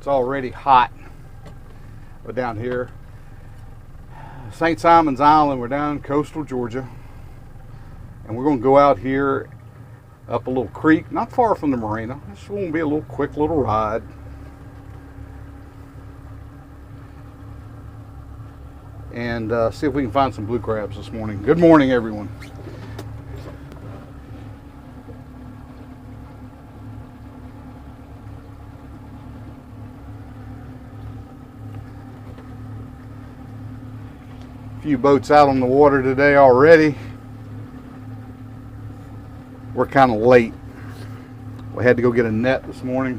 It's already hot. We're down here, St. Simon's Island. We're down in coastal Georgia, and we're going to go out here up a little creek, not far from the marina. This will be a little quick little ride. And see if we can find some blue crabs this morning. Good morning, everyone. A few boats out on the water today already. We're kind of late. We had to go get a net this morning.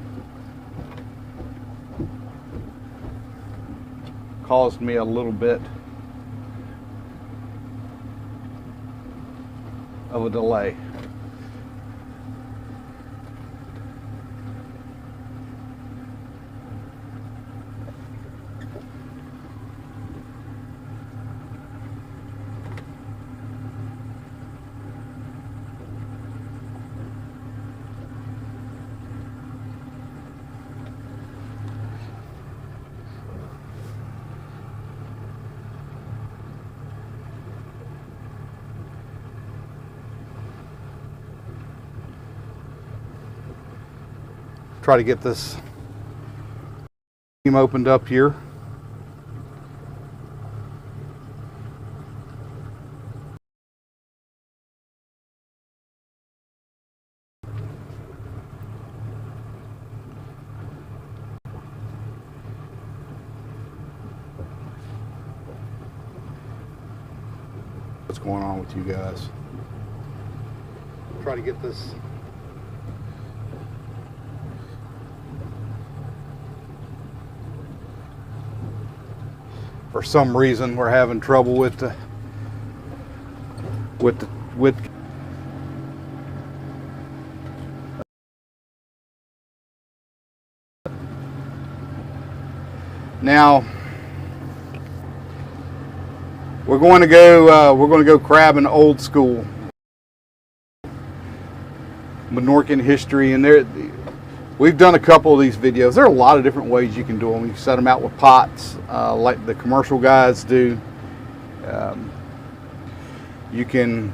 Caused me a little bit of a delay. Try to get this team opened up here. What's going on with you guys? Try to get this for some reason we're having trouble with now we're going to go crabbing old school Menorcan history, and we've done a couple of these videos. There are a lot of different ways you can do them. You can set them out with pots, like the commercial guys do. You can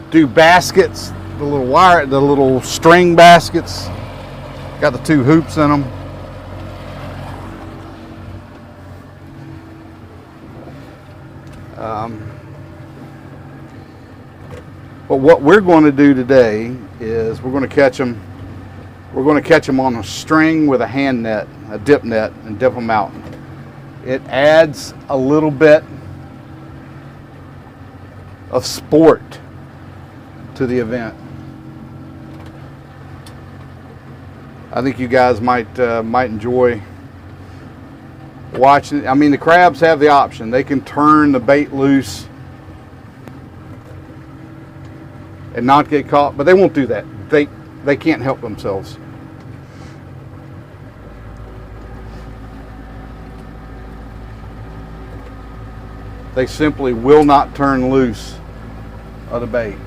do baskets, the little string baskets. Got the two hoops in them. But what we're going to do today is we're going to catch them. We're going to catch them on a string with a hand net, a dip net, and dip them out. It adds a little bit of sport to the event. I think you guys might enjoy watching. I mean, the crabs have the option. They can turn the bait loose and not get caught, but they won't do that. They can't help themselves. They simply will not turn loose of the bait.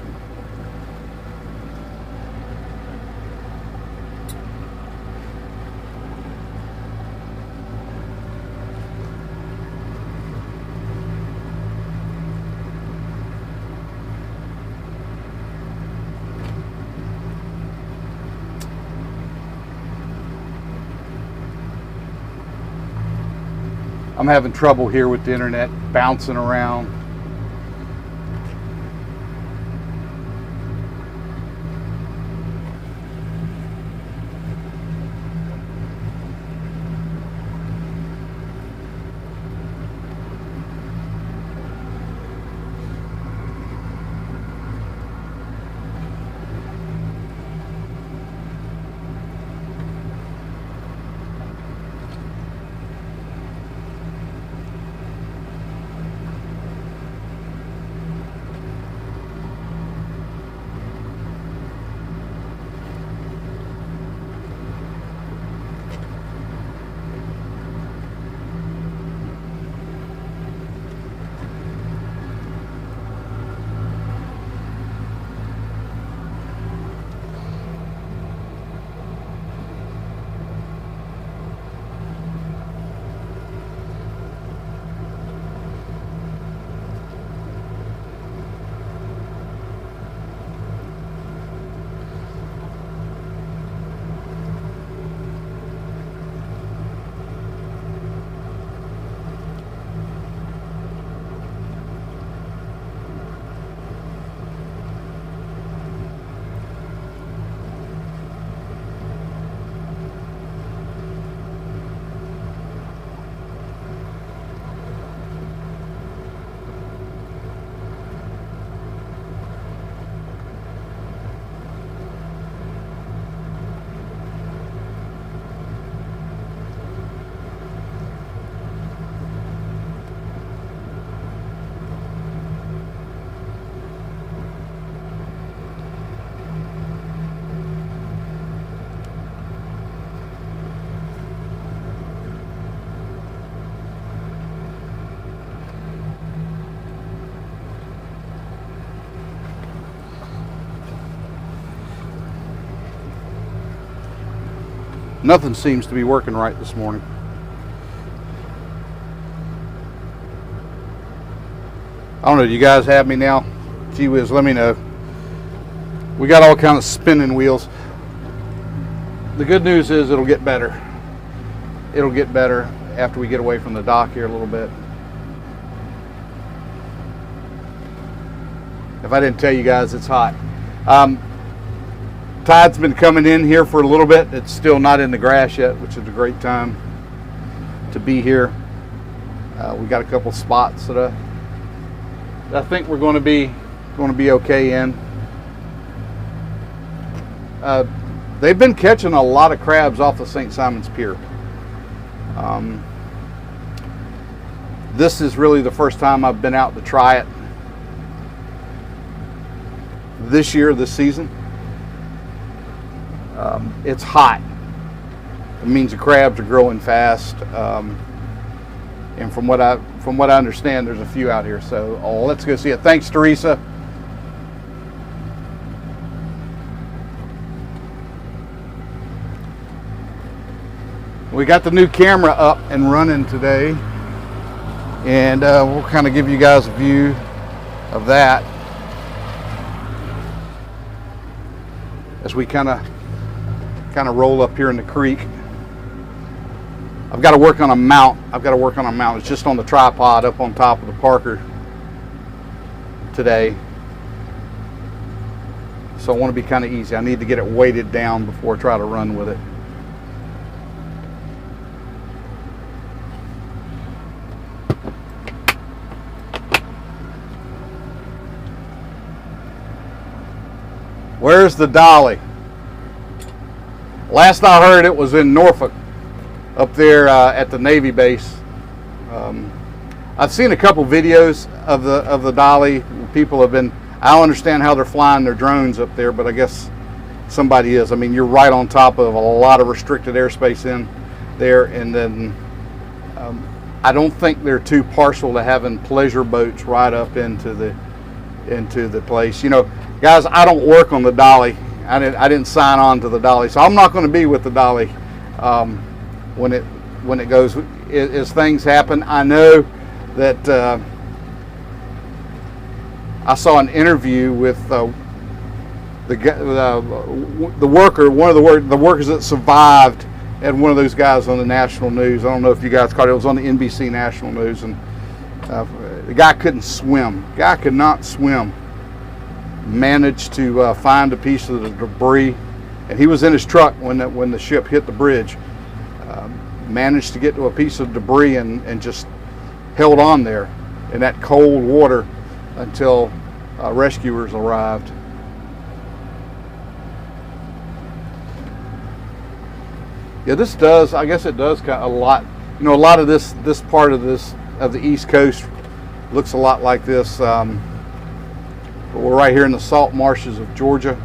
I'm having trouble here with the internet bouncing around. Nothing seems to be working right this morning. I don't know, do you guys have me now? Gee whiz, let me know. We got all kinds of spinning wheels. The good news is it'll get better. It'll get better after we get away from the dock here a little bit. If I didn't tell you guys, it's hot. Tide's been coming in here for a little bit. It's still not in the grass yet, which is a great time to be here. We got a couple spots that I think we're going to be okay in. They've been catching a lot of crabs off the St. Simon's Pier. This is really the first time I've been out to try it this season. It's hot. It means the crabs are growing fast. And from what I understand, there's a few out here. So let's go see it. Thanks, Teresa. We got the new camera up and running today, and we'll kind of give you guys a view of that as we kind of roll up here in the creek. I've got to work on a mount. It's just on the tripod up on top of the Parker today. So I want to be kind of easy. I need to get it weighted down before I try to run with it. Where's the dolly? Last I heard, it was in Norfolk, up there at the Navy base. I've seen a couple videos of the dolly. People have been. I don't understand how they're flying their drones up there, but I guess somebody is. I mean, you're right on top of a lot of restricted airspace in there, and then I don't think they're too partial to having pleasure boats right up into the place. You know, guys, I don't work on the dolly. I didn't sign on to the dolly, so I'm not going to be with the dolly when it goes. As things happen, I know that I saw an interview with the worker, one of the workers that survived, and one of those guys on the national news. I don't know if you guys caught it. It was on the NBC national news, and the guy couldn't swim. The guy could not swim. Managed to find a piece of the debris, and he was in his truck when the ship hit the bridge. Managed to get to a piece of debris and just held on there in that cold water until rescuers arrived. Yeah, I guess it does kind of a lot. You know, a lot of this part of the East Coast looks a lot like this. But we're right here in the salt marshes of Georgia,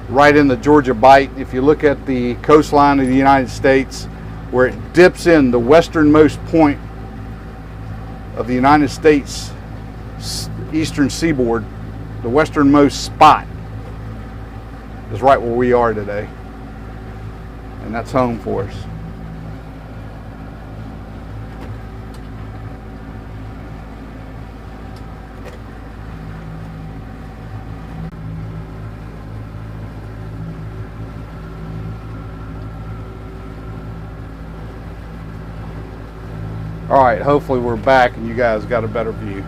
right in the Georgia Bight. If you look at the coastline of the United States, where it dips in, the westernmost point of the United States eastern seaboard, the westernmost spot is right where we are today, and that's home for us. All right, hopefully we're back and you guys got a better view.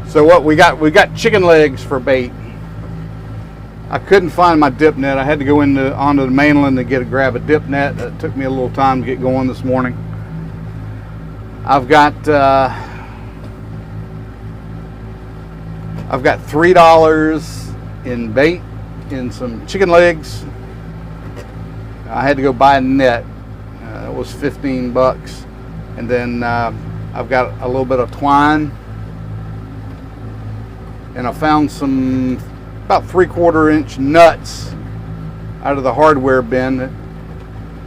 So what we got chicken legs for bait. I couldn't find my dip net. I had to go onto the mainland to grab a dip net. It took me a little time to get going this morning. I've got $3 in bait, in some chicken legs. I had to go buy a net. It was $15, and then I I've got a little bit of twine, and I found some about 3/4 inch nuts out of the hardware bin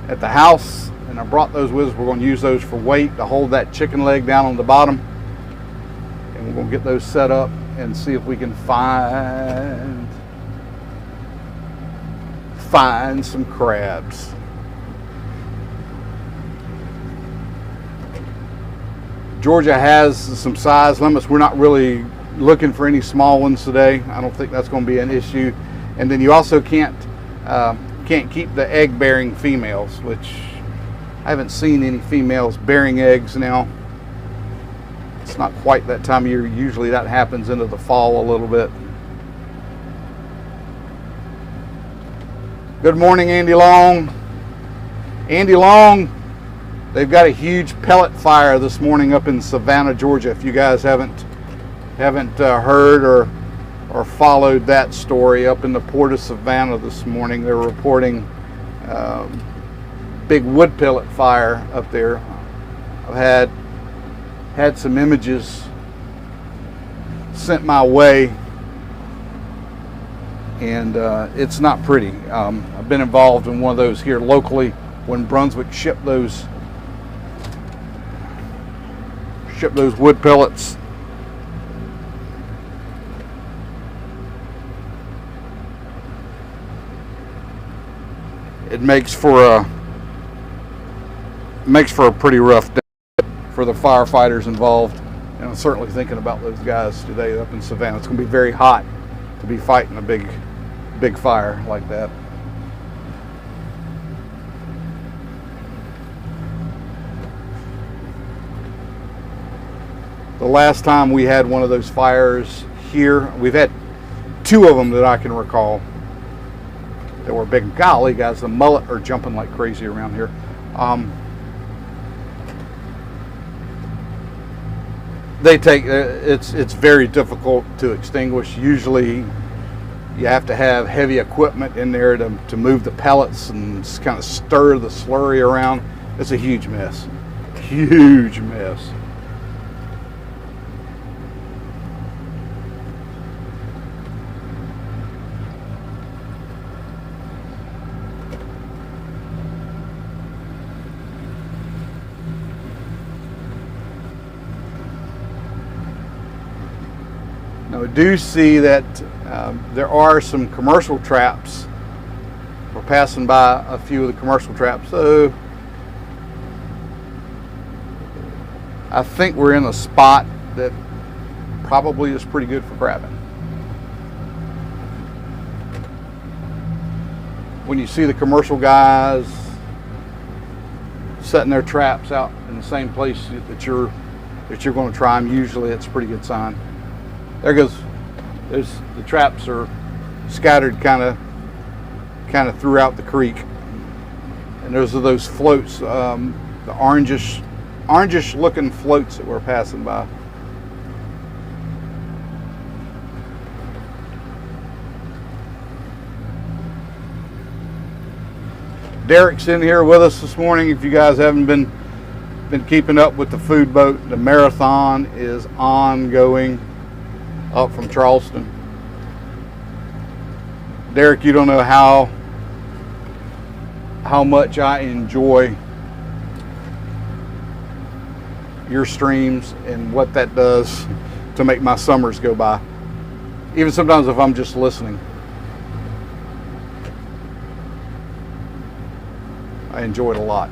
at the house, and I brought those with us. We're going to use those for weight to hold that chicken leg down on the bottom, and we're going to get those set up and see if we can find some crabs. Georgia has some size limits. We're not really looking for any small ones today. I don't think that's going to be an issue. And then you also can't keep the egg-bearing females, which I haven't seen any females bearing eggs now. It's not quite that time of year. Usually that happens into the fall a little bit. Good morning, Andy Long. Andy Long, they've got a huge pellet fire this morning up in Savannah, Georgia. If you guys haven't heard or followed that story, up in the port of Savannah this morning, they're reporting big wood pellet fire up there. I've had some images sent my way, and it's not pretty. I've been involved in one of those here locally when Brunswick shipped those wood pellets. It makes for a pretty rough day for the firefighters involved, and I'm certainly thinking about those guys today up in Savannah. It's going to be very hot to be fighting a big fire like that. The last time we had one of those fires here, we've had 2 of them that I can recall. They were big. Golly, guys, the mullet are jumping like crazy around here. It's very difficult to extinguish. Usually you have to have heavy equipment in there to move the pellets and just kind of stir the slurry around. It's a huge mess. Huge mess. Now, we do see that there are some commercial traps. We're passing by a few of the commercial traps, so I think we're in a spot that probably is pretty good for crabbing. When you see the commercial guys setting their traps out in the same place that you're going to try them, usually it's a pretty good sign. There goes. The traps are scattered kind of throughout the creek, and those are those floats, the orangish looking floats that we're passing by. Derek's in here with us this morning. If you guys haven't been keeping up with the food boat, the marathon is ongoing up from Charleston. Derek, you don't know how much I enjoy your streams and what that does to make my summers go by. Even sometimes if I'm just listening, I enjoy it a lot.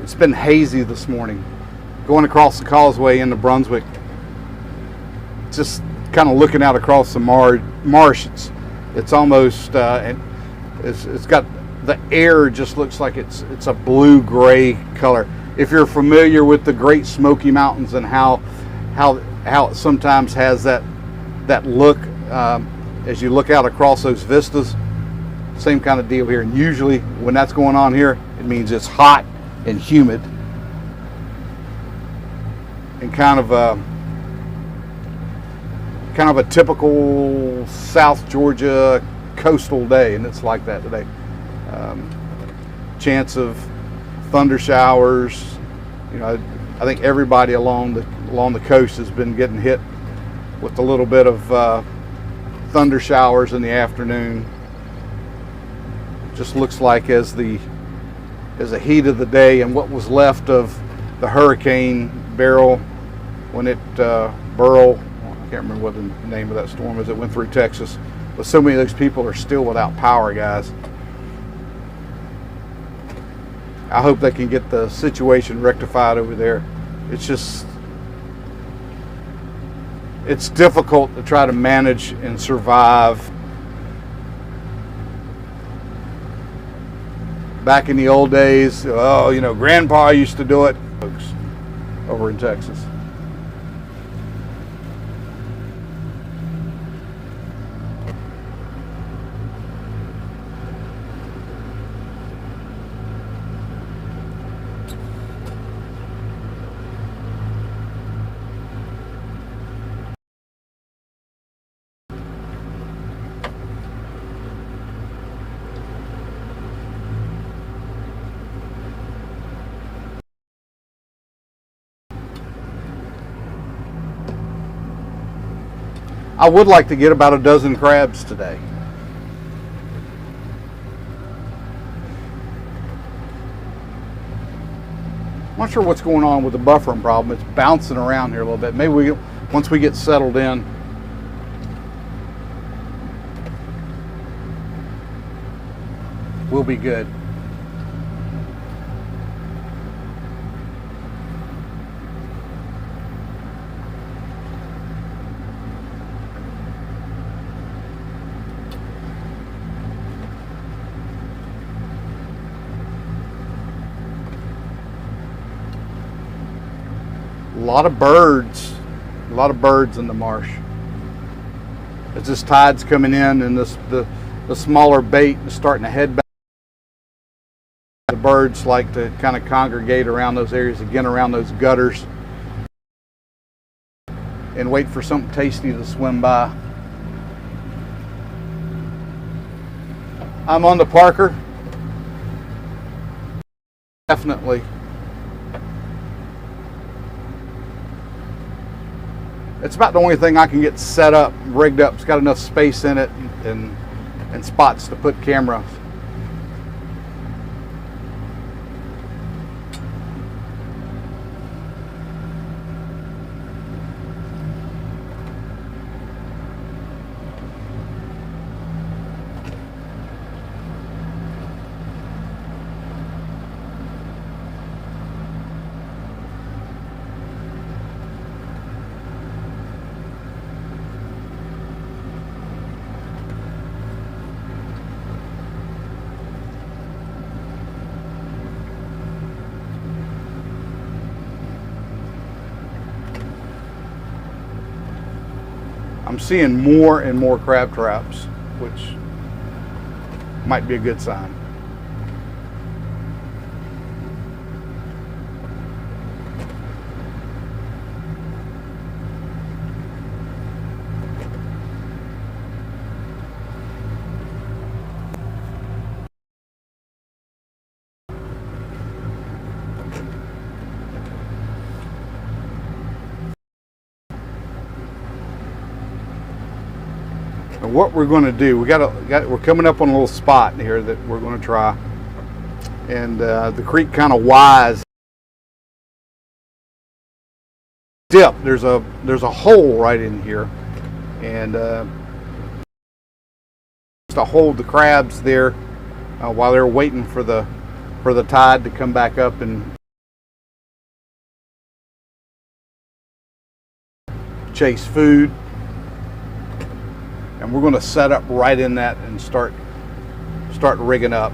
It's been hazy this morning. Going across the causeway into Brunswick, just kind of looking out across the marsh. It's almost it's got, the air just looks like it's a blue-gray color. If you're familiar with the Great Smoky Mountains and how how it sometimes has that look as you look out across those vistas. Same kind of deal here. And usually when that's going on here, it means it's hot and humid and kind of a typical South Georgia coastal day, and it's like that today. Chance of thunder showers. You know, I think everybody along the coast has been getting hit with a little bit of thunder showers in the afternoon. Just looks like as the heat of the day and what was left of the hurricane barrel when it Burl, I can't remember what the name of that storm is that went through Texas, but so many of those people are still without power, guys. I hope they can get the situation rectified over there. It's difficult to try to manage and survive. Back in the old days, oh, you know, Grandpa used to do it, folks, over in Texas. I would like to get about a dozen crabs today. I'm not sure what's going on with the buffering problem. It's bouncing around here a little bit. Maybe once we get settled in, we'll be good. A lot of birds in the marsh. As this tide's coming in and the smaller bait is starting to head back, the birds like to kind of congregate around those areas, again around those gutters, and wait for something tasty to swim by. I'm on the Parker. Definitely. It's about the only thing I can get set up, rigged up. It's got enough space in it and spots to put cameras. I'm seeing more and more crab traps, which might be a good sign. And what we're going to do, we're coming up on a little spot here that we're going to try, and the creek kind of wise dip. There's a hole right in here, and to hold the crabs there while they're waiting for the tide to come back up and chase food. And we're going to set up right in that and start rigging up.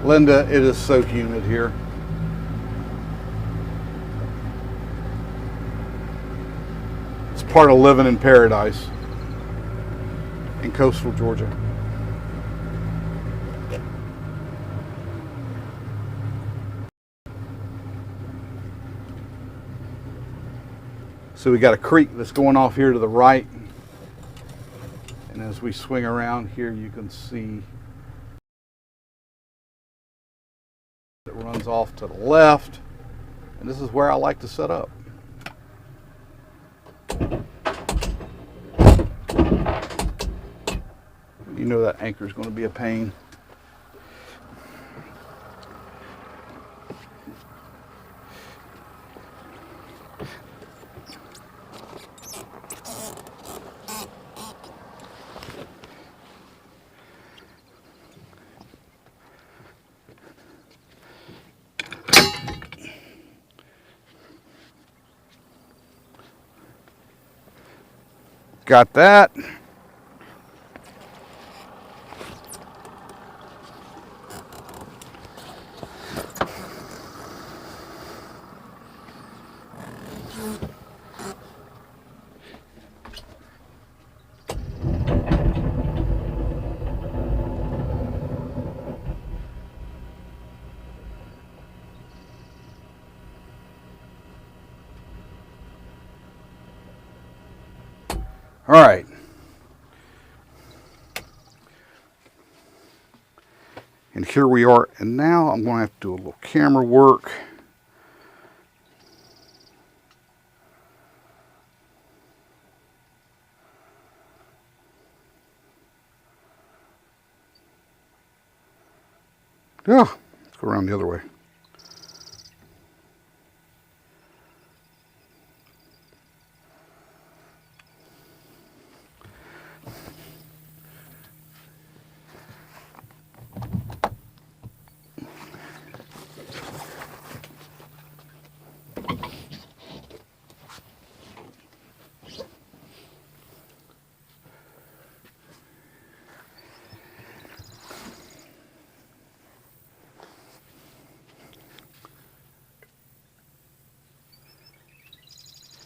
Linda, it is so humid here. part of living in paradise in coastal Georgia. So we got a creek that's going off here to the right, and as we swing around here you can see it runs off to the left, and this is where I like to set up. You know that anchor is going to be a pain. Got that. All right. And here we are. And now I'm going to have to do a little camera work. Yeah, let's go around the other way.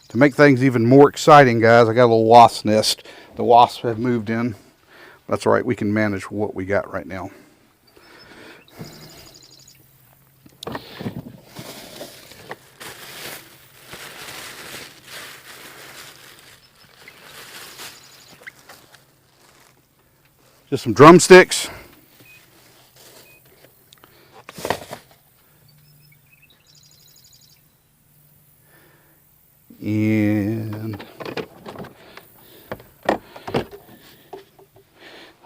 To make things even more exciting, guys, I got a little wasp nest. The wasps have moved in. That's all right, we can manage what we got right now. Just some drumsticks. And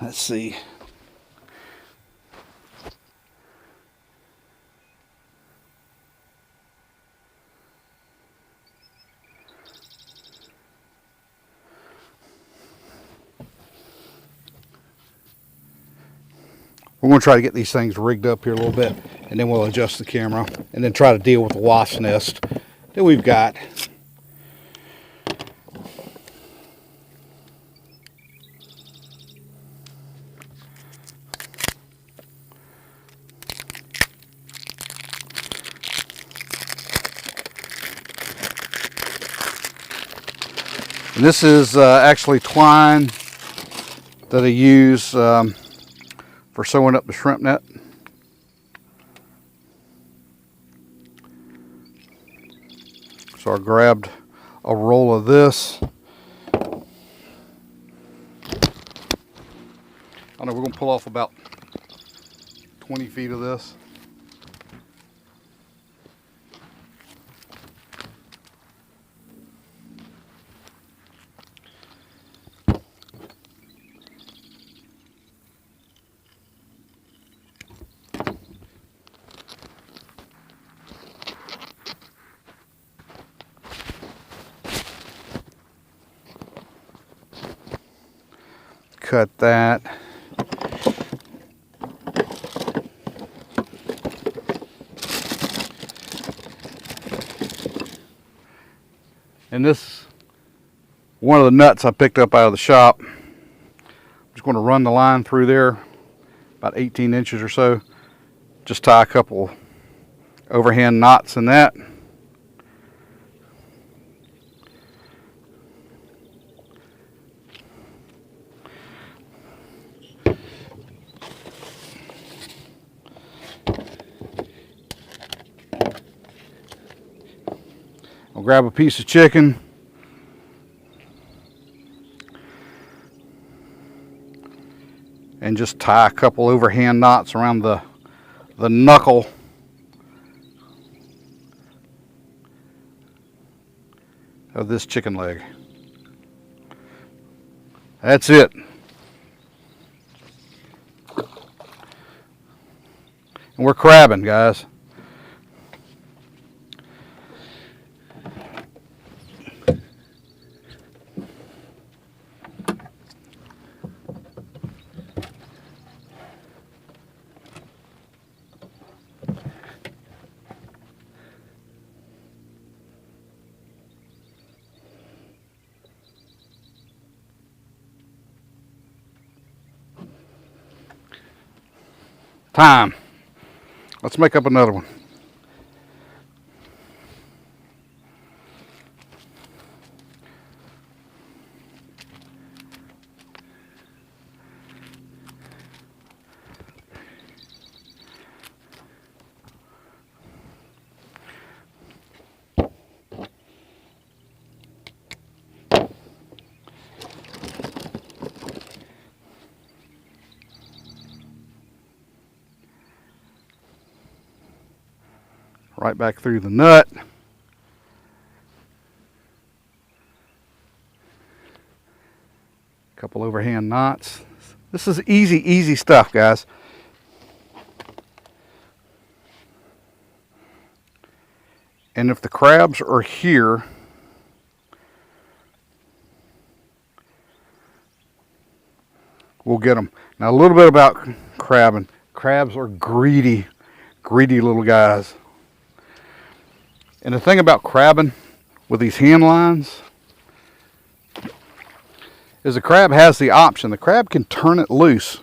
let's see. We're going to try to get these things rigged up here a little bit, and then we'll adjust the camera and then try to deal with the wasp nest that we've got. And this is actually twine that I use for sewing up the shrimp net. So I grabbed a roll of this. I don't know, we're going to pull off about 20 feet of this. Cut that. And this, one of the nuts I picked up out of the shop. I'm just going to run the line through there, about 18 inches or so. Just tie a couple overhand knots in that. I'll grab a piece of chicken. And just tie a couple overhand knots around the knuckle of this chicken leg. That's it. And we're crabbing, guys. Time. Let's make up another one. Right back through the nut. Couple overhand knots. This is easy stuff, guys. And if the crabs are here, we'll get them. Now, a little bit about crabbing. Crabs are greedy little guys. And the thing about crabbing with these hand lines is the crab has the option. The crab can turn it loose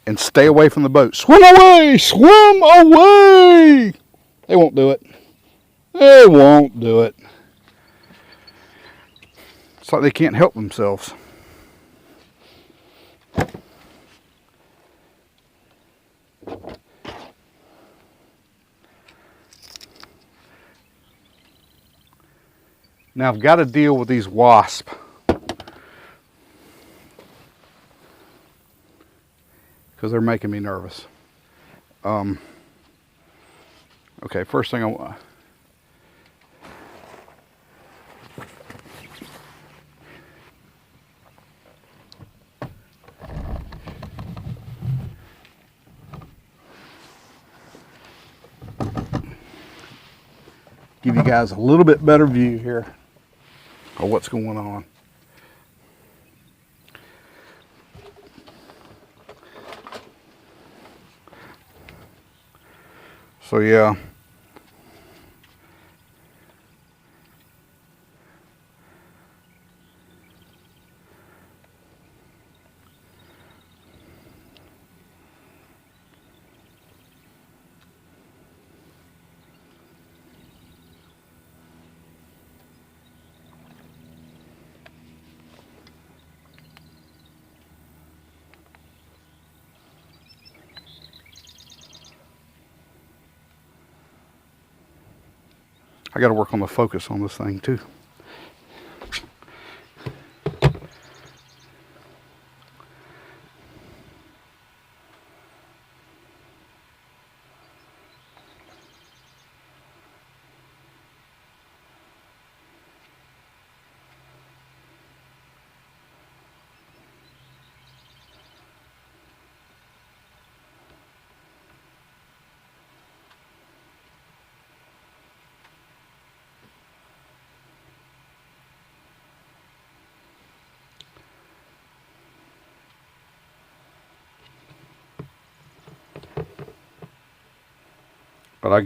and stay away from the boat. Swim away! Swim away! They won't do it. They won't do it. It's like they can't help themselves. Now I've got to deal with these wasps. Because they're making me nervous. Okay, first thing I want. Give you guys a little bit better view here of what's going on. So yeah. I got to work on the focus on this thing too. But I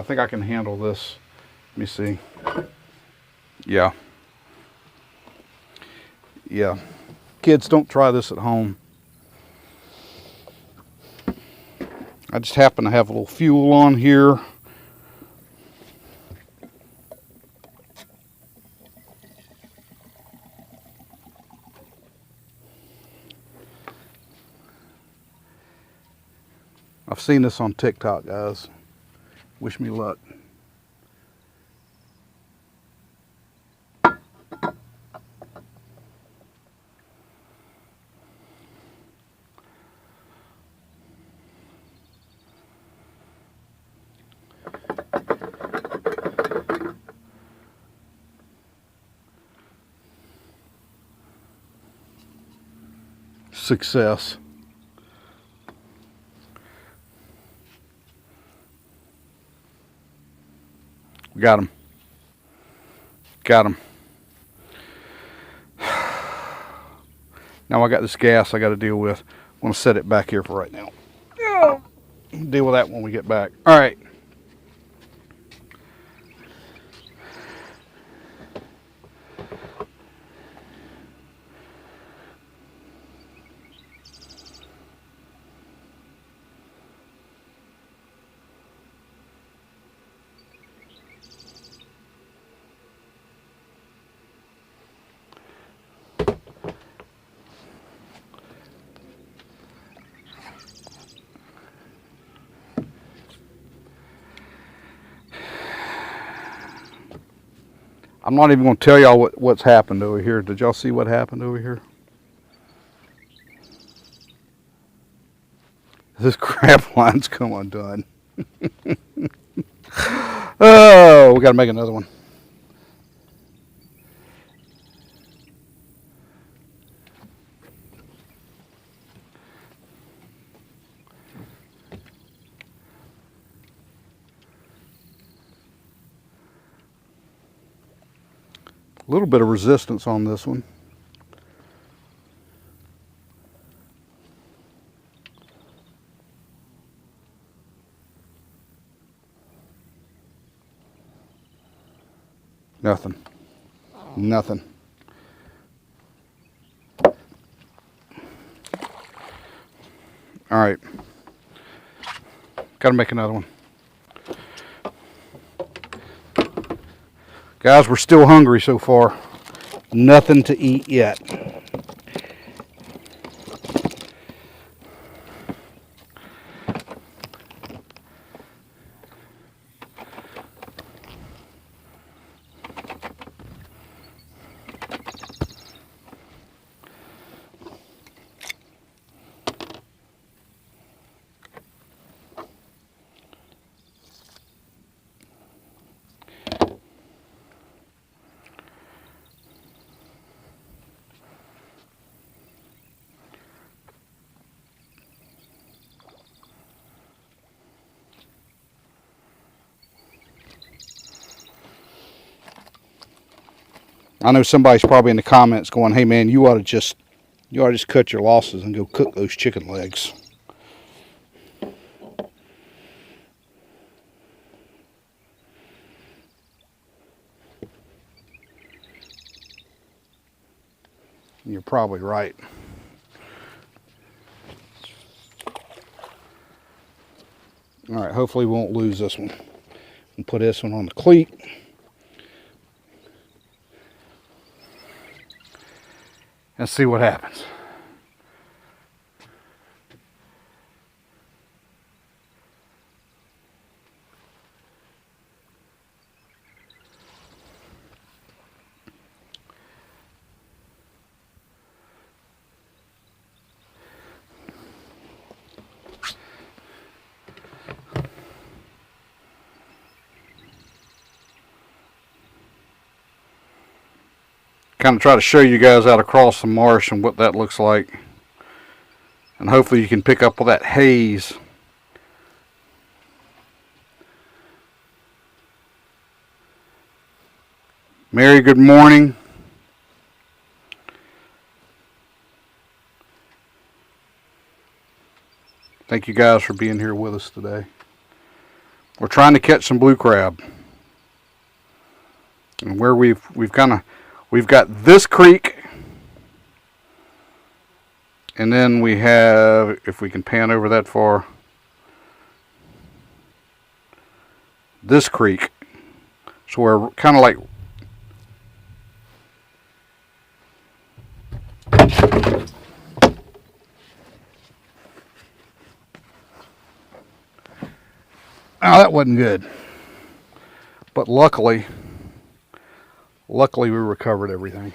think I can handle this. Let me see. Yeah. Yeah. Kids, don't try this at home. I just happen to have a little fuel on here. I've seen this on TikTok, guys. Wish me luck. Success. We got him. Got him. Now I got this gas I got to deal with. I'm going to set it back here for right now. Deal with that when we get back. All right. I'm not even going to tell y'all what's happened over here. Did y'all see what happened over here? This crab line's come undone. Oh, we got to make another one. A little bit of resistance on this one. Nothing. Nothing. All right. Got to make another one. Guys, we're still hungry so far. Nothing to eat yet. I know somebody's probably in the comments going, "Hey man, you ought to just cut your losses and go cook those chicken legs." You're probably right. All right, hopefully we won't lose this one. And put this one on the cleat. And see what happens. Kind of try to show you guys out across the marsh and what that looks like. And hopefully you can pick up all that haze. Mary, good morning. Thank you guys for being here with us today. We're trying to catch some blue crab. And where we've got this creek, and then we have, if we can pan over that far, this creek. So we're kind of like Oh, that wasn't good. But luckily we recovered everything.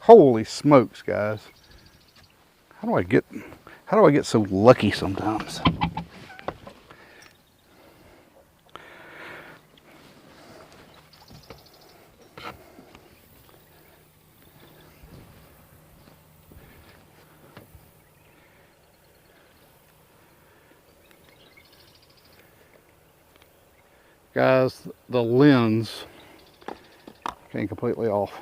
Holy smokes, guys. How do I get so lucky sometimes? Guys, the lens came completely off.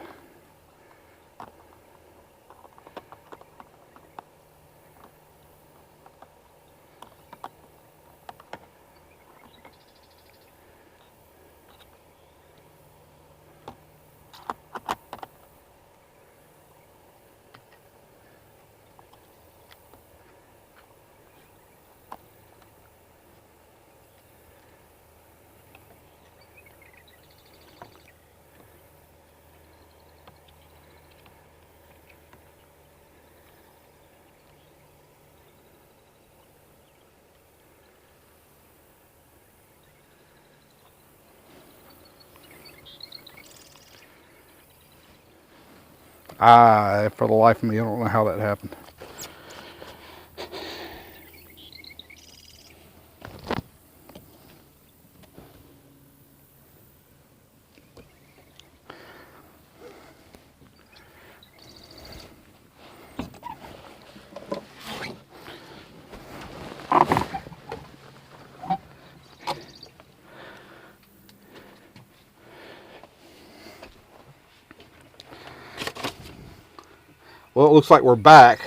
For the life of me, I don't know how that happened. Well, it looks like we're back.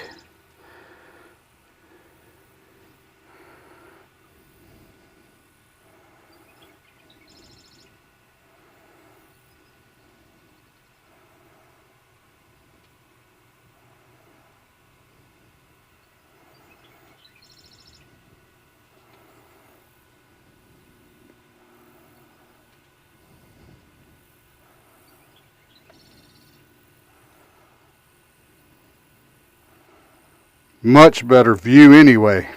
Much better view anyway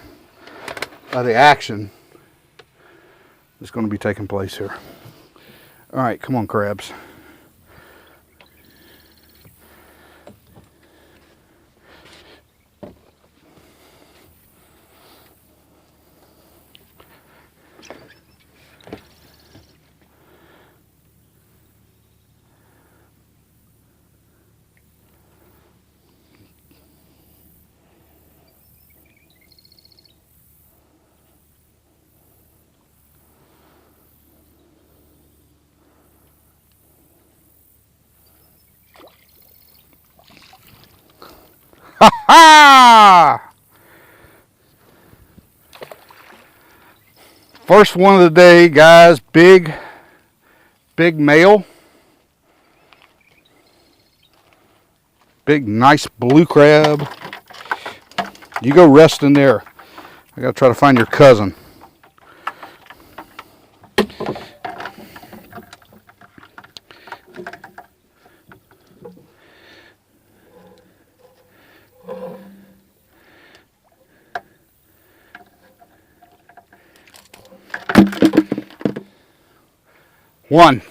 of the action that's going to be taking place here. All right, come on, crabs. Ha! First one of the day, guys. Big male. Big, nice blue crab. You go rest in there. I gotta try to find your cousin. One.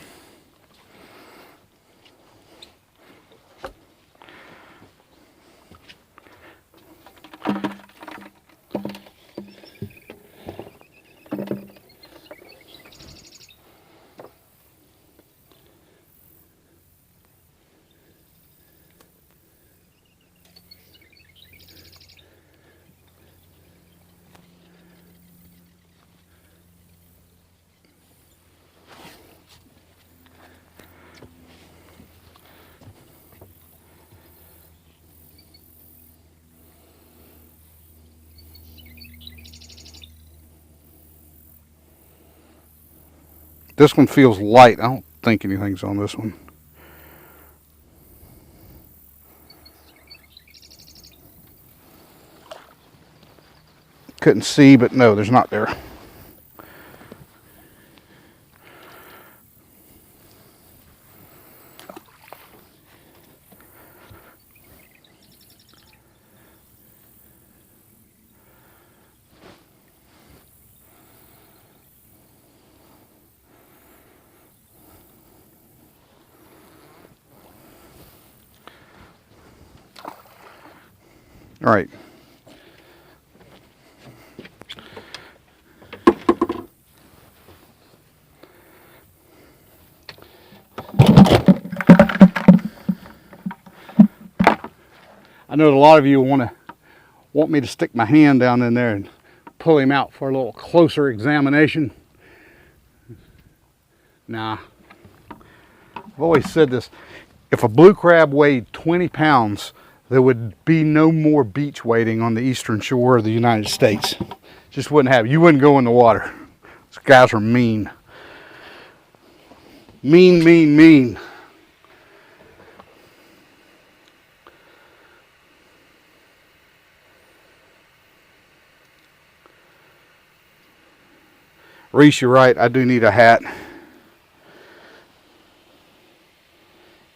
This one feels light. I don't think anything's on this one. Couldn't see, but no, there's not there. All right. I know that a lot of you want me to stick my hand down in there and pull him out for a little closer examination. Nah. I've always said this. If a blue crab weighed 20 pounds, there would be no more beach wading on the eastern shore of the United States. Just wouldn't have. You wouldn't go in the water. These guys are mean. Mean, mean, mean. Reese, you're right. I do need a hat.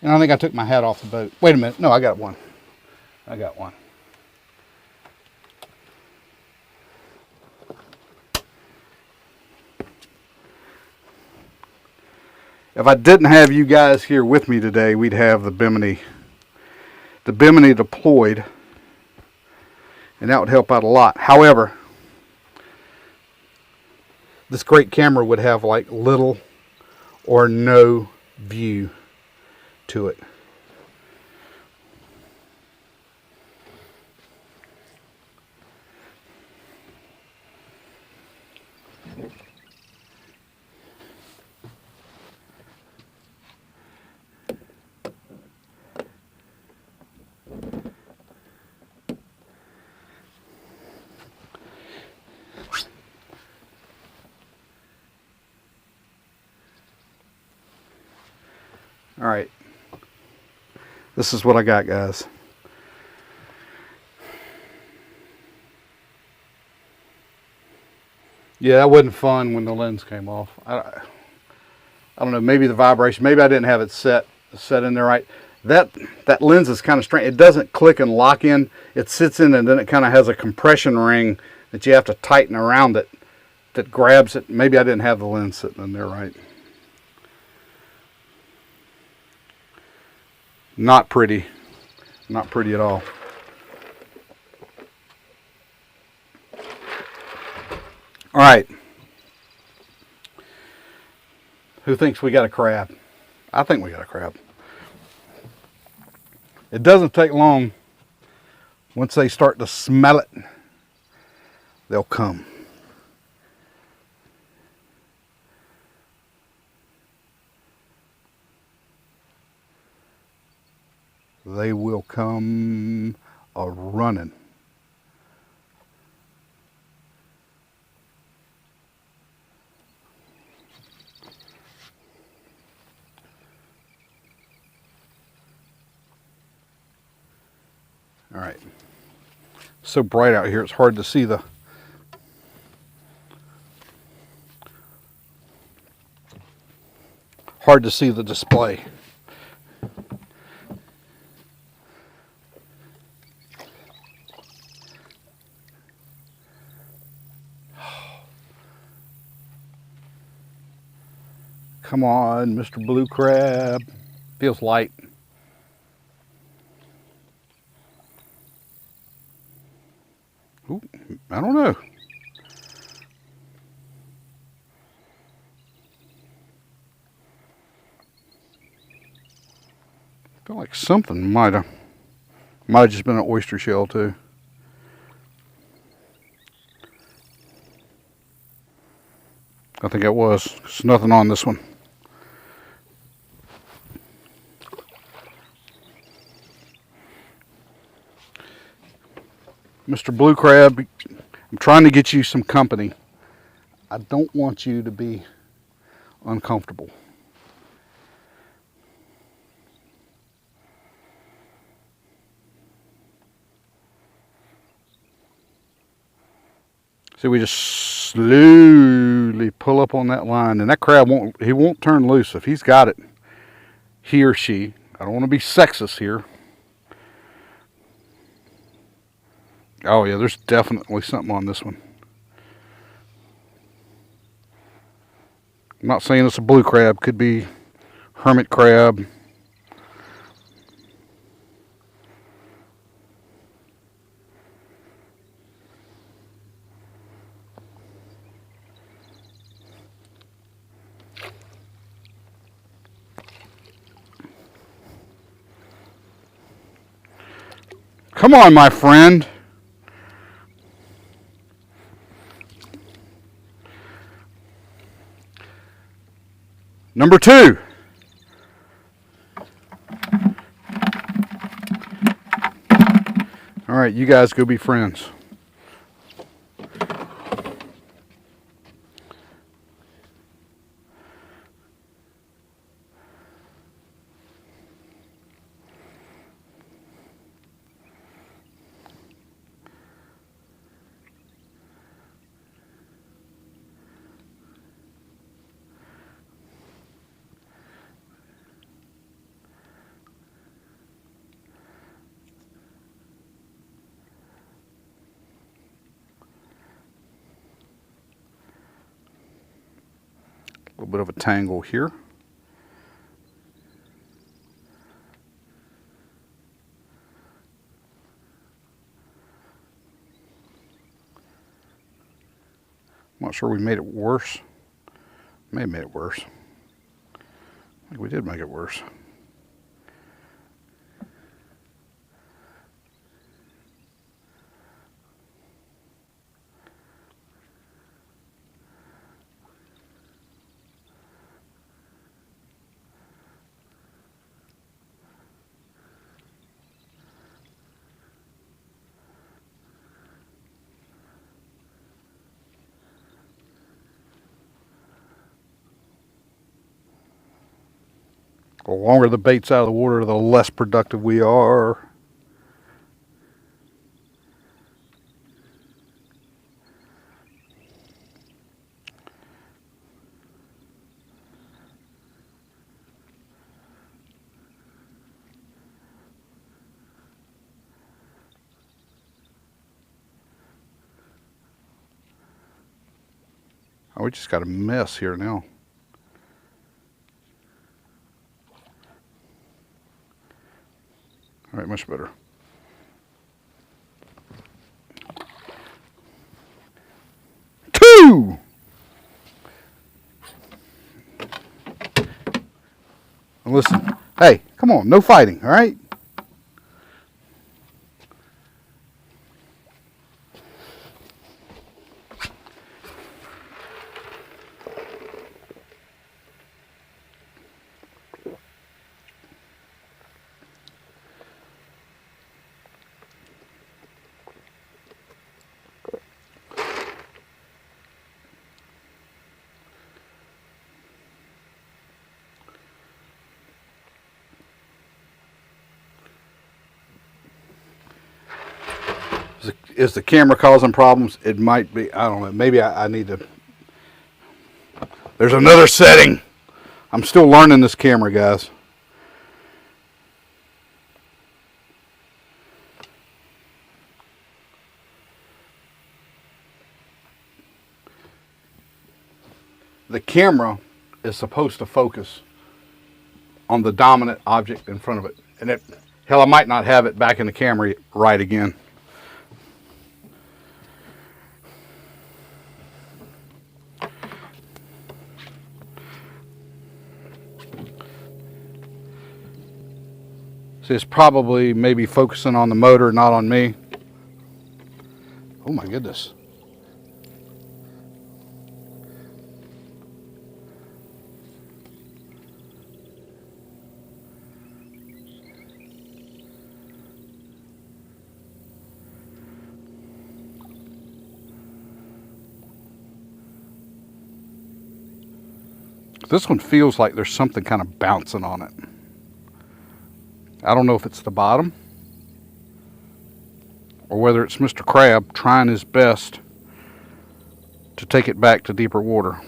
And I think I took my hat off the boat. Wait a minute. No, I got one. I got one. If I didn't have you guys here with me today, we'd have the Bimini deployed, and that would help out a lot. However, this great camera would have like little or no view to it. All right, this is what I got, guys. Yeah, that wasn't fun when the lens came off. I don't know, maybe the vibration, maybe I didn't have it set in there right. That lens is kind of strange. It doesn't click and lock in. It sits in and then it kind of has a compression ring that you have to tighten around it that grabs it. Maybe I didn't have the lens sitting in there right. Not pretty. Not pretty at all. All right. Who thinks we got a crab? I think we got a crab. It doesn't take long. Once they start to smell it, they'll come. They will come a-running. All right. So bright out here, it's hard to see the display. Come on, Mr. Blue Crab. Feels light. Ooh, I don't know. I feel like something might have just been an oyster shell too. I think it was. There's nothing on this one. Mr. Blue Crab, I'm trying to get you some company. I don't want you to be uncomfortable. See, we just slowly pull up on that line, and that crab won't turn loose if he's got it. He or she. I don't want to be sexist here. Oh yeah, there's definitely something on this one. I'm not saying it's a blue crab. Could be hermit crab. Come on, my friend. Number 2. All right, you guys go be friends. A little bit of a tangle here. I'm not sure we made it worse. May have made it worse. I think we did make it worse. The longer the bait's out of the water, the less productive we are. Oh, we just got a mess here now. All right, much better. Two! Listen, hey, come on, no fighting, all right? Is the camera causing problems? It might be. I don't know. Maybe I need to. There's another setting. I'm still learning this camera, guys. The camera is supposed to focus on the dominant object in front of it. And hell, I might not have it back in the camera right again. So it's probably maybe focusing on the motor, not on me. Oh my goodness. This one feels like there's something kind of bouncing on it. I don't know if it's the bottom or whether it's Mr. Crab trying his best to take it back to deeper water.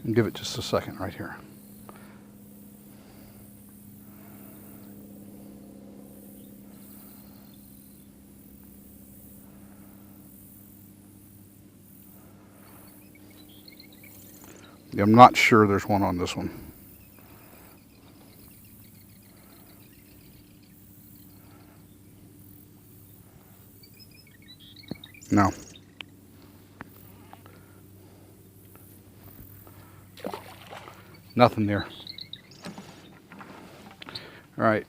And give it just a second right here. I'm not sure there's one on this one. No. Nothing there. All right,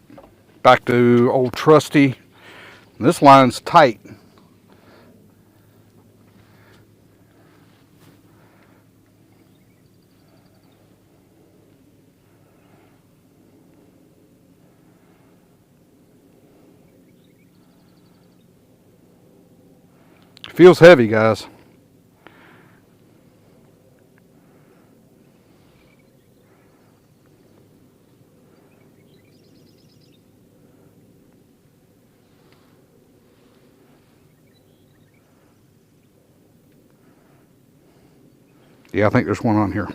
back to old trusty. This line's tight. Feels heavy, guys. Yeah, I think there's one on here.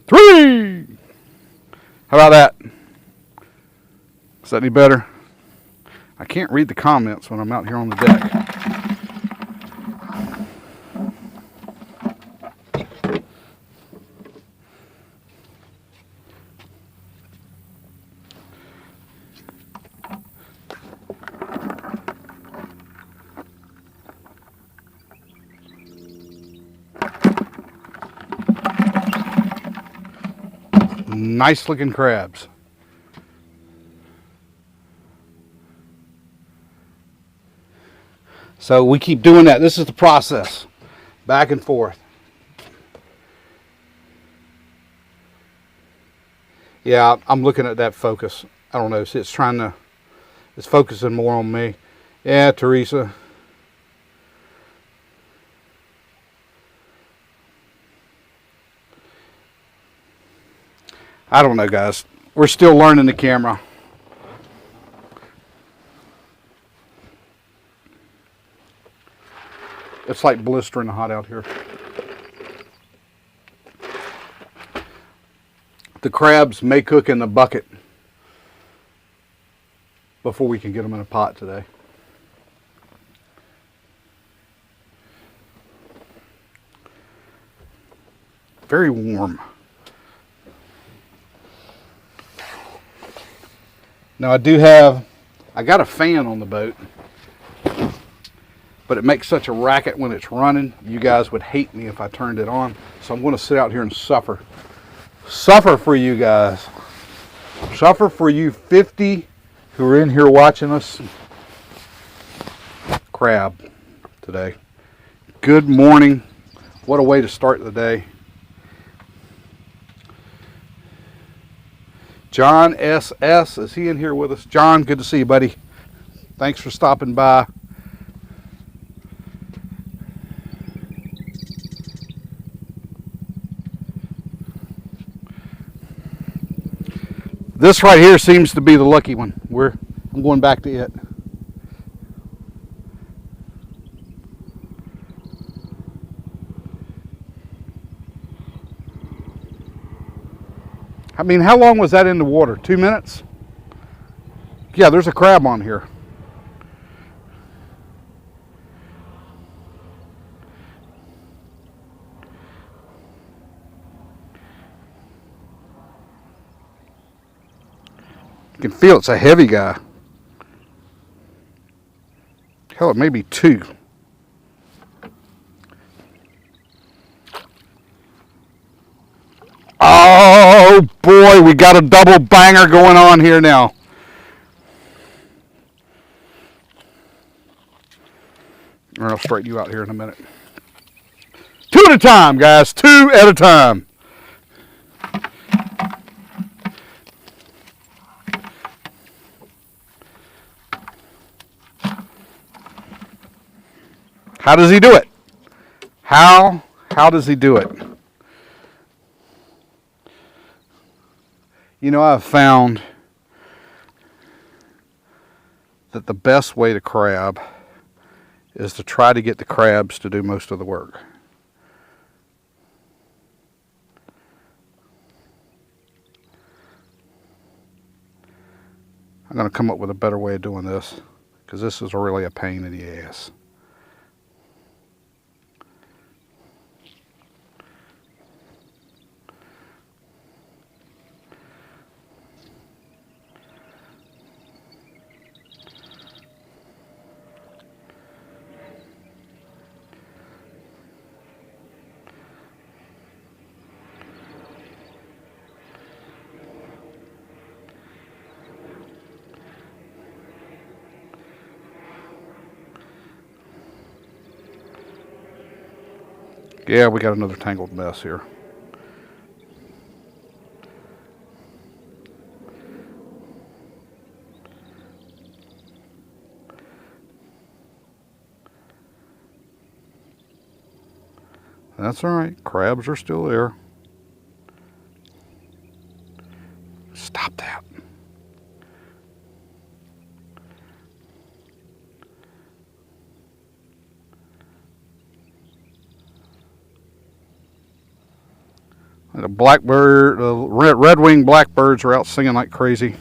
Three! How about that? Is that any better? I can't read the comments when I'm out here on the deck. Nice looking crabs. So we keep doing that. This is the process. Back and forth. Yeah, I'm looking at that focus. I don't know. It's focusing more on me. Yeah, Teresa. I don't know, guys. We're still learning the camera. It's like blistering hot out here. The crabs may cook in the bucket before we can get them in a pot today. Very warm. Now I got a fan on the boat, but it makes such a racket when it's running. You guys would hate me if I turned it on. So I'm going to sit out here and suffer. Suffer for you guys. Suffer for you 50 who are in here watching us. Crab today. Good morning. What a way to start the day. John S.S. is he in here with us? John, good to see you, buddy. Thanks for stopping by. This right here seems to be the lucky one. I'm going back to it. I mean, how long was that in the water? 2 minutes? Yeah, there's a crab on here. You can feel it's a heavy guy. Hell, it may be 2. Oh boy, we got a double banger going on here now. I'll straighten you out here in a minute. 2 at a time, guys. 2 at a time. How does he do it? How does he do it? You know, I've found that the best way to crab is to try to get the crabs to do most of the work. I'm going to come up with a better way of doing this because this is really a pain in the ass. Yeah, we got another tangled mess here. That's all right. Crabs are still there. Stop that. The blackbird, the red-winged blackbirds are out singing like crazy.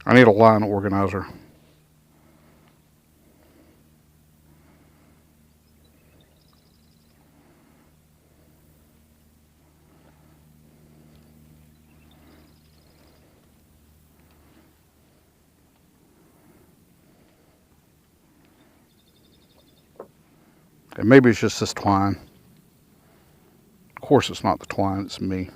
I need a line organizer. And maybe it's just this twine. Of course it's not the twine, it's me.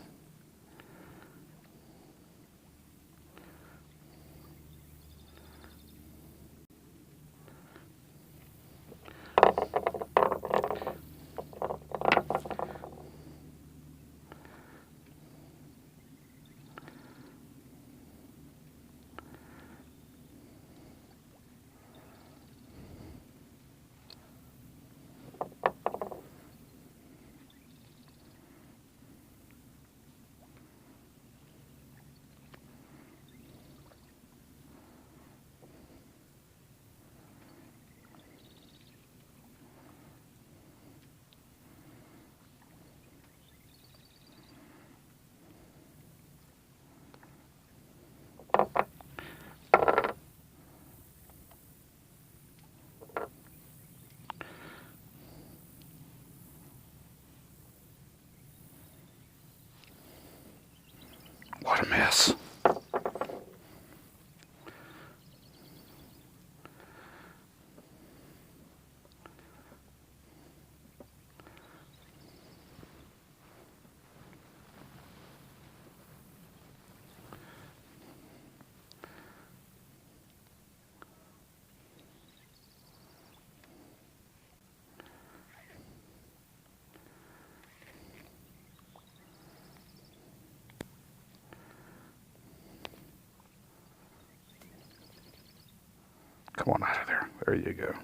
What a mess. Come on out of there. There you go.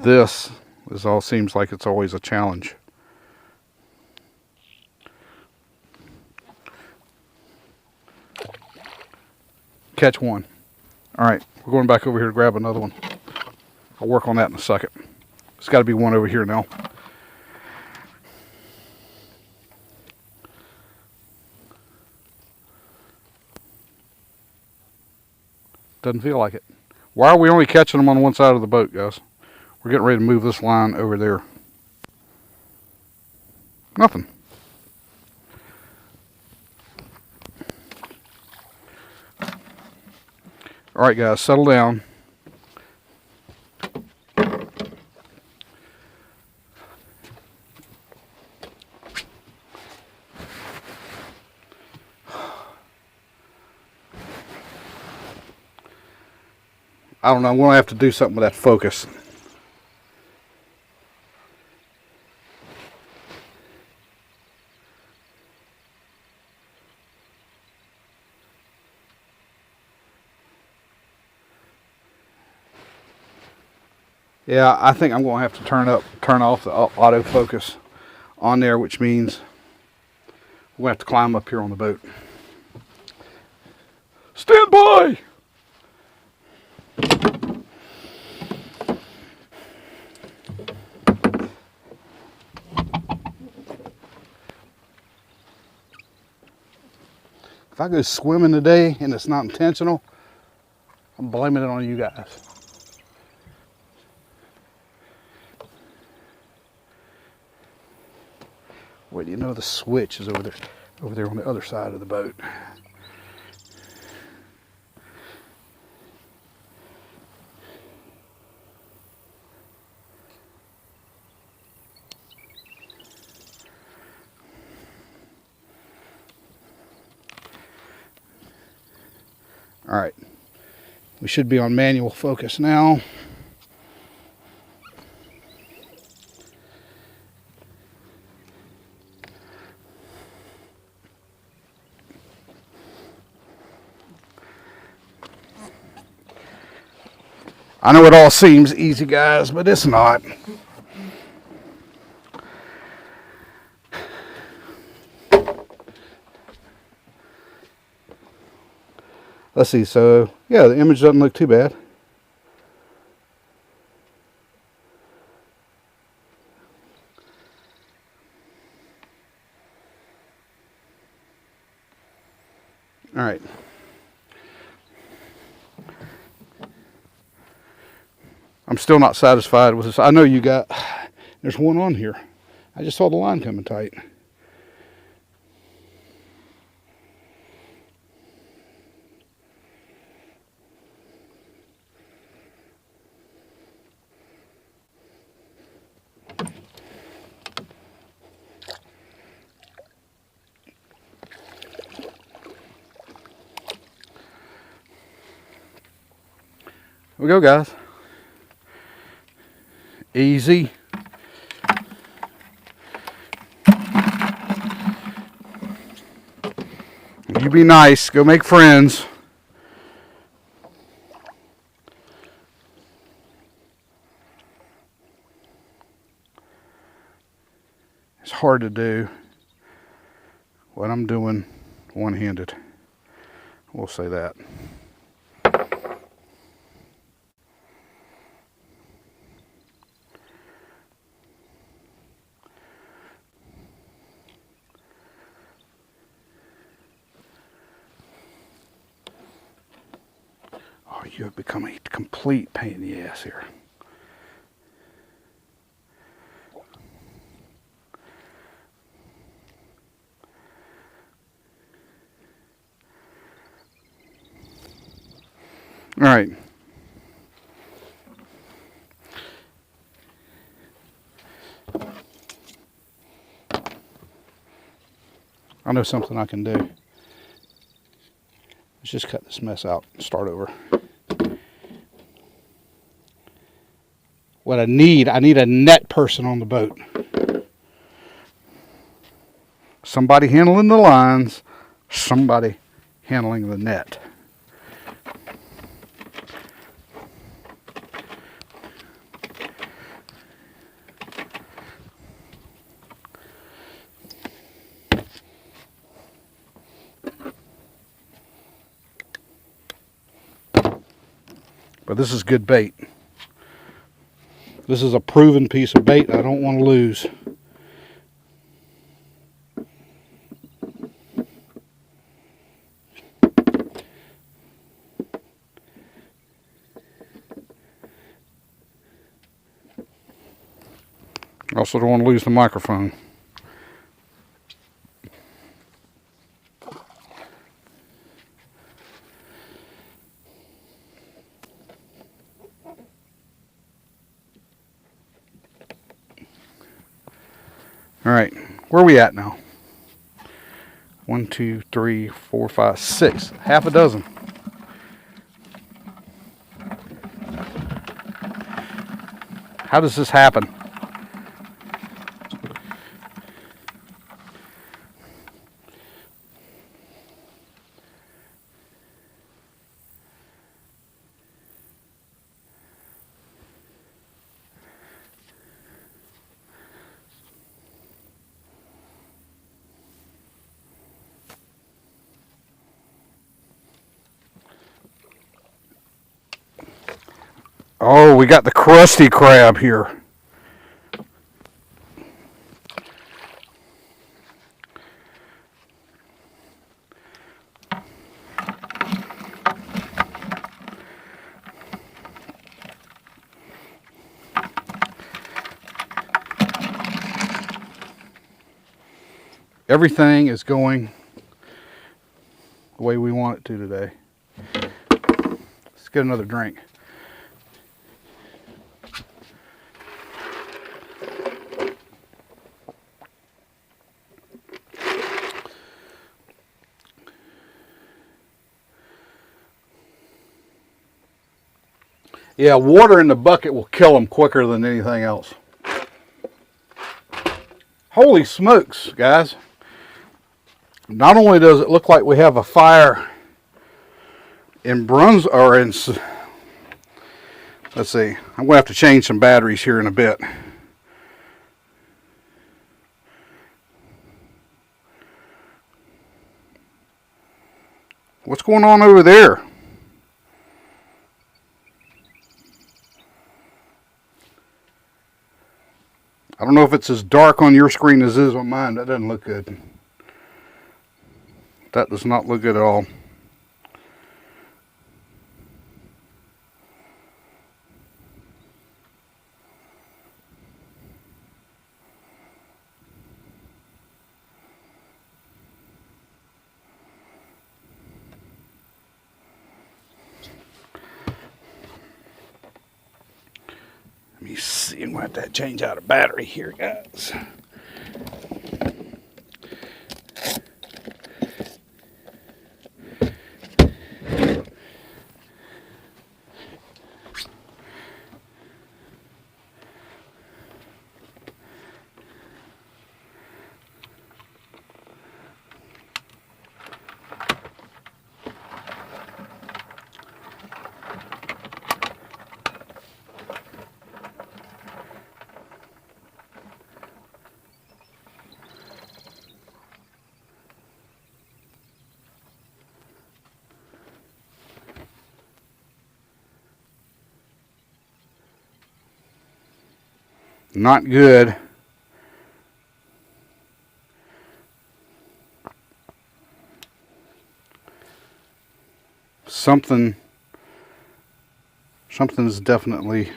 This all seems like it's always a challenge. Catch one. All right, we're going back over here to grab another one. I'll work on that in a second. There's got to be one over here now. Doesn't feel like it. Why are we only catching them on one side of the boat, guys? We're getting ready to move this line over there. Nothing. All right, guys, settle down. I don't know, I'm going to have to do something with that focus. Yeah, I think I'm going to have to turn off the autofocus on there, which means We'll have to climb up here on the boat. Stand by! If I go swimming today and it's not intentional, I'm blaming it on you guys. Wait, you know the switch is over there on the other side of the boat. All right, we should be on manual focus now. I know it all seems easy, guys, but it's not. Let's see, so yeah, the image doesn't look too bad. All right. I'm still not satisfied with this. I know you got, there's one on here. I just saw the line coming tight. Here we go, guys. Easy. You be nice. Go make friends. It's hard to do what I'm doing one-handed. We'll say that. Oh, you have become a complete pain in the ass here. All right. I know something I can do. Let's just cut this mess out and start over. What I need a net person on the boat. Somebody handling the lines, somebody handling the net. But this is good bait. This is a proven piece of bait I don't want to lose. I also don't want to lose the microphone. All right, where are we at now? 1, 2, 3, 4, 5, 6. Half a dozen. How does this happen? Oh, we got the crusty crab here. Everything is going the way we want it to today. Let's get another drink. Yeah, water in the bucket will kill them quicker than anything else. Holy smokes, guys. Not only does it look like we have a fire in Brunswick, or in, let's see, I'm going to have to change some batteries here in a bit. What's going on over there? I don't know if it's as dark on your screen as it is on mine. That doesn't look good. That does not look good at all. Let me see. I'm going to have to change out a battery here, guys. Not good. Something's definitely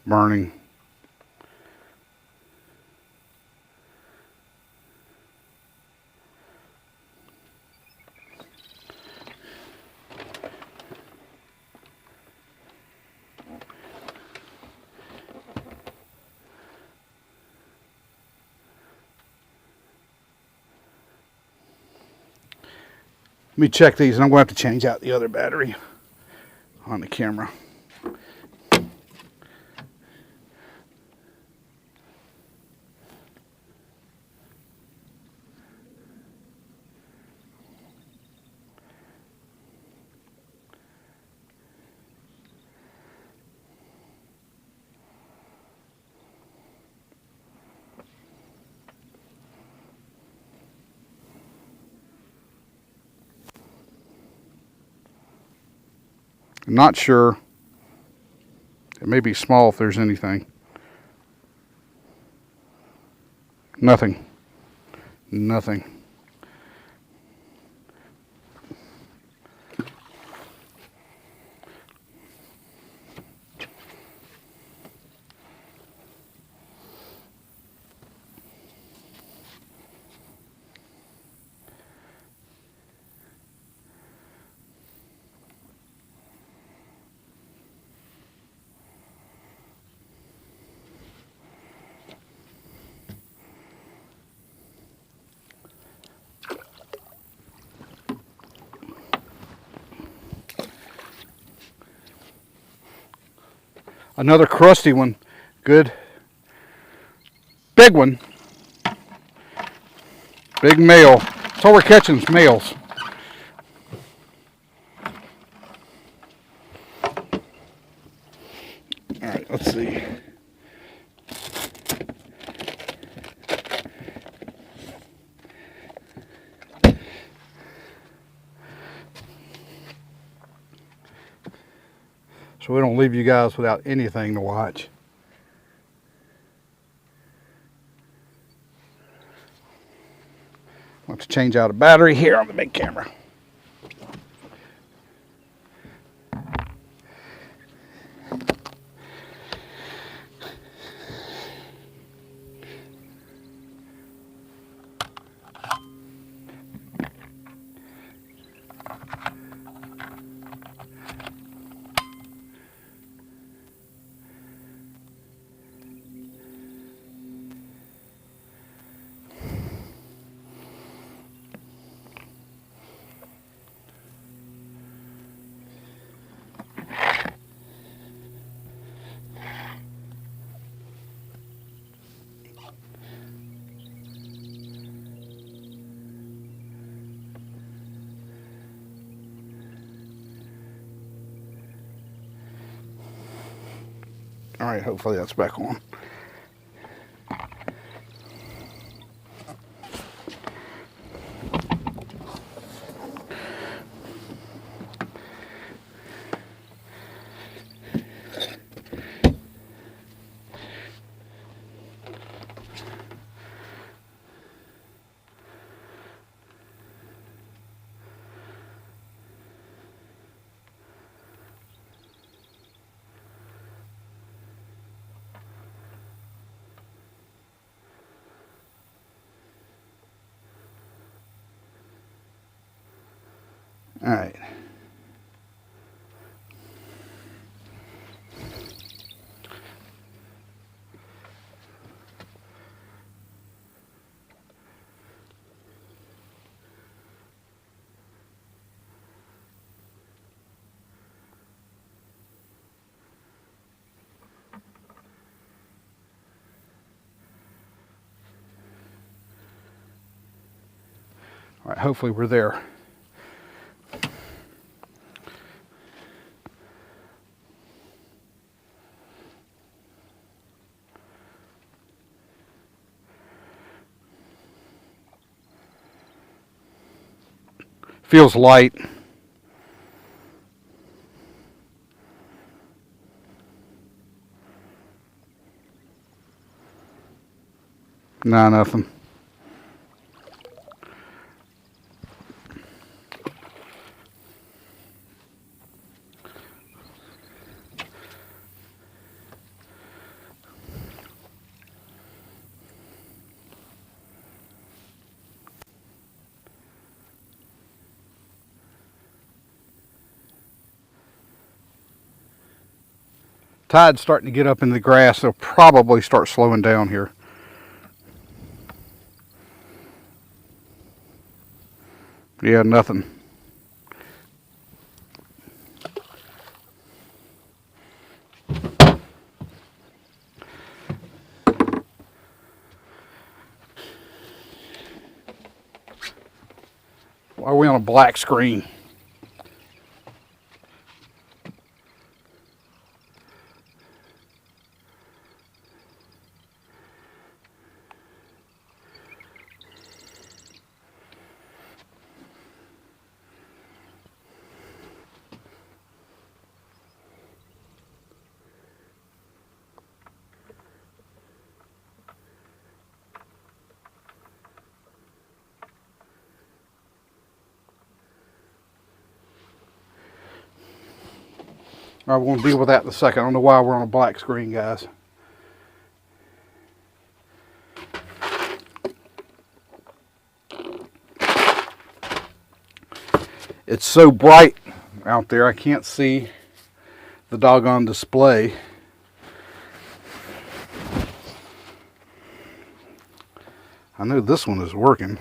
burning. Let me check these, and I'm going to have to change out the other battery on the camera. I'm not sure. It may be small if there's anything. Nothing. Nothing. Another crusty one. Good. Big one. Big male. That's all we're catching is males. Alright, let's see. so we don't leave you guys without anything to watch. Let's change out a battery here on the big camera. All right, hopefully that's back on. All right. All right, hopefully we're there. Feels light. Nah, nothing. Tide's starting to get up in the grass. They'll probably start slowing down here. Yeah, nothing. Why are we on a black screen? All right, we're going to deal with that in a second. I don't know why we're on a black screen, guys. It's so bright out there, I can't see the doggone display. I know this one is working.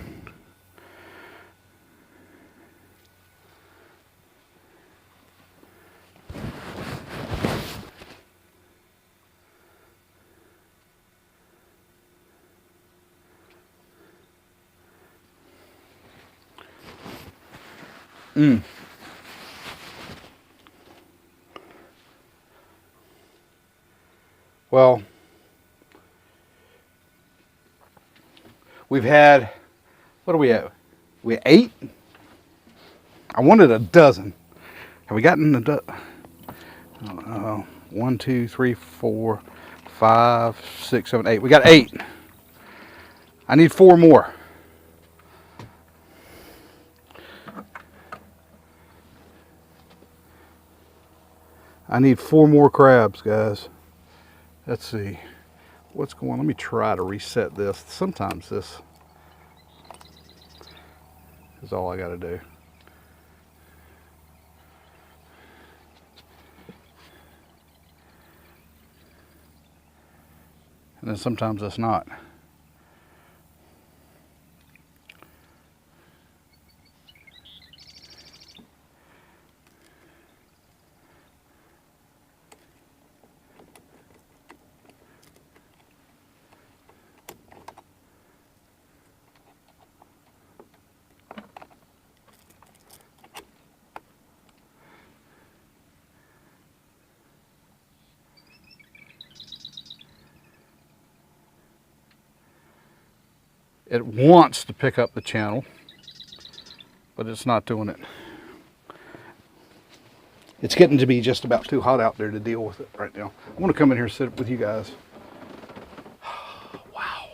Well, we've had, what do we have? We had 8? I wanted a dozen. Have we gotten a dozen? 1, 2, 3, 4, 5, 6, 7, 8. We got 8. I need 4 more. I need 4 more crabs, guys. Let's see what's going on. Let me try to reset this. Sometimes this is all I got to do. And then sometimes it's not. It wants to pick up the channel, but it's not doing it. It's getting to be just about too hot out there to deal with it right now. I want to come in here and sit with you guys. Wow.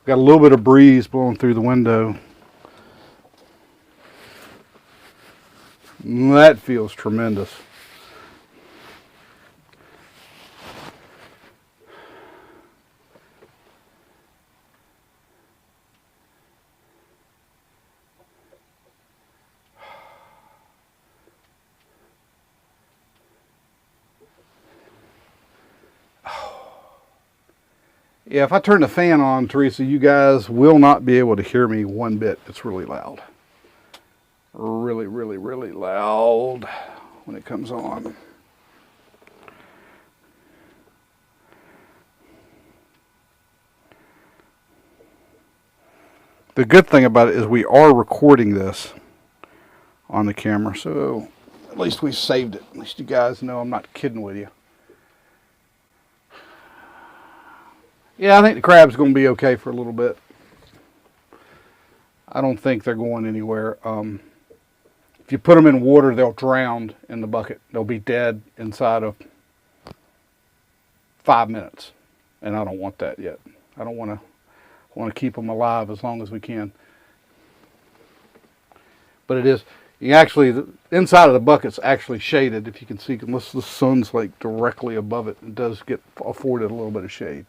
Got a little bit of breeze blowing through the window. That feels tremendous. Yeah, if I turn the fan on, Teresa, you guys will not be able to hear me one bit. It's really loud. Really, really, really loud when it comes on. The good thing about it is we are recording this on the camera, so at least we saved it. At least you guys know I'm not kidding with you. Yeah, I think the crab's going to be okay for a little bit. I don't think they're going anywhere. If you put them in water, they'll drown in the bucket. They'll be dead inside of 5 minutes, and I don't want that yet. I don't want to keep them alive as long as we can. But it is, you actually, the inside of the bucket's actually shaded, if you can see, unless the sun's like directly above it. It does get afforded a little bit of shade.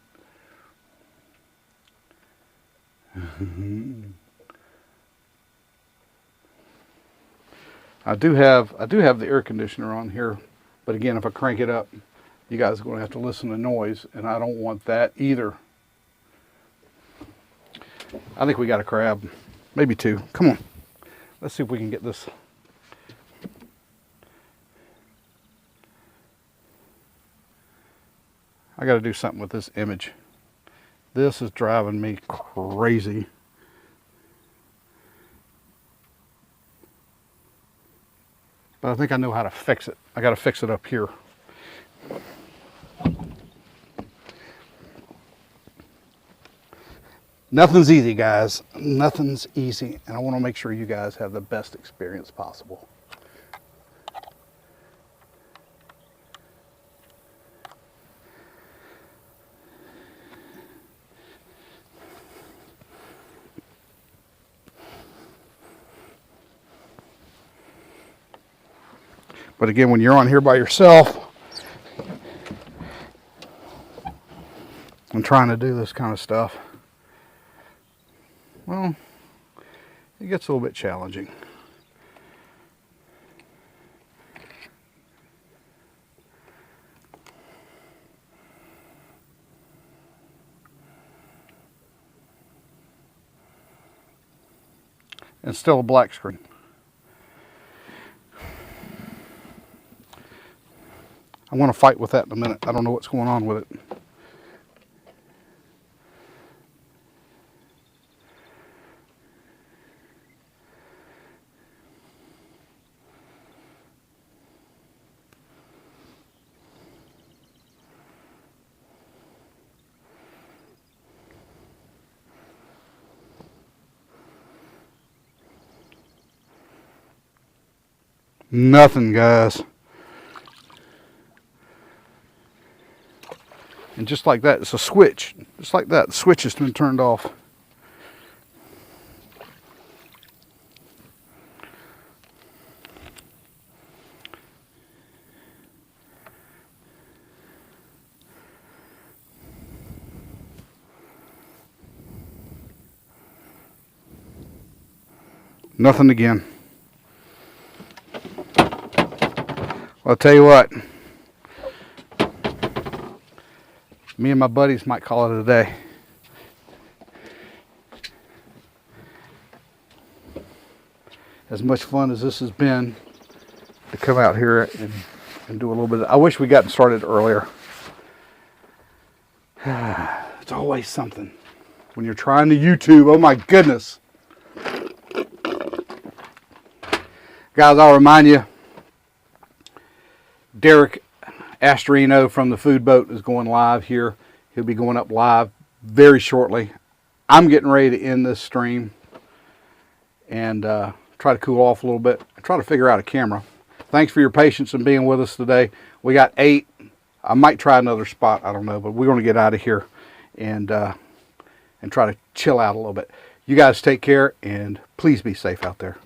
I do have the air conditioner on here, but again, if I crank it up, you guys are going to have to listen to noise, and I don't want that either. I think we got a crab, maybe 2. Come on, let's see if we can get this. I got to do something with this image. This is driving me crazy. But I think I know how to fix it. I got to fix it up here. Nothing's easy, guys. Nothing's easy. And I want to make sure you guys have the best experience possible. But again, when you're on here by yourself and trying to do this kind of stuff, well, it gets a little bit challenging. And still a black screen. I want to fight with that in a minute. I don't know what's going on with it. Nothing, guys. And just like that, it's a switch. Just like that, the switch has been turned off. Nothing again. Well, I'll tell you what. Me and my buddies might call it a day. As much fun as this has been to come out here and do a little bit. I wish we got started earlier. It's always something when you're trying to YouTube. Oh my goodness. Guys, I'll remind you, Derek Astorino from the Food Boat is going live here. He'll be going up live very shortly. I'm getting ready to end this stream and try to cool off a little bit. Try to figure out a camera. Thanks for your patience and being with us today. We got 8. I might try another spot. I don't know, but we're going to get out of here and try to chill out a little bit. You guys take care and please be safe out there.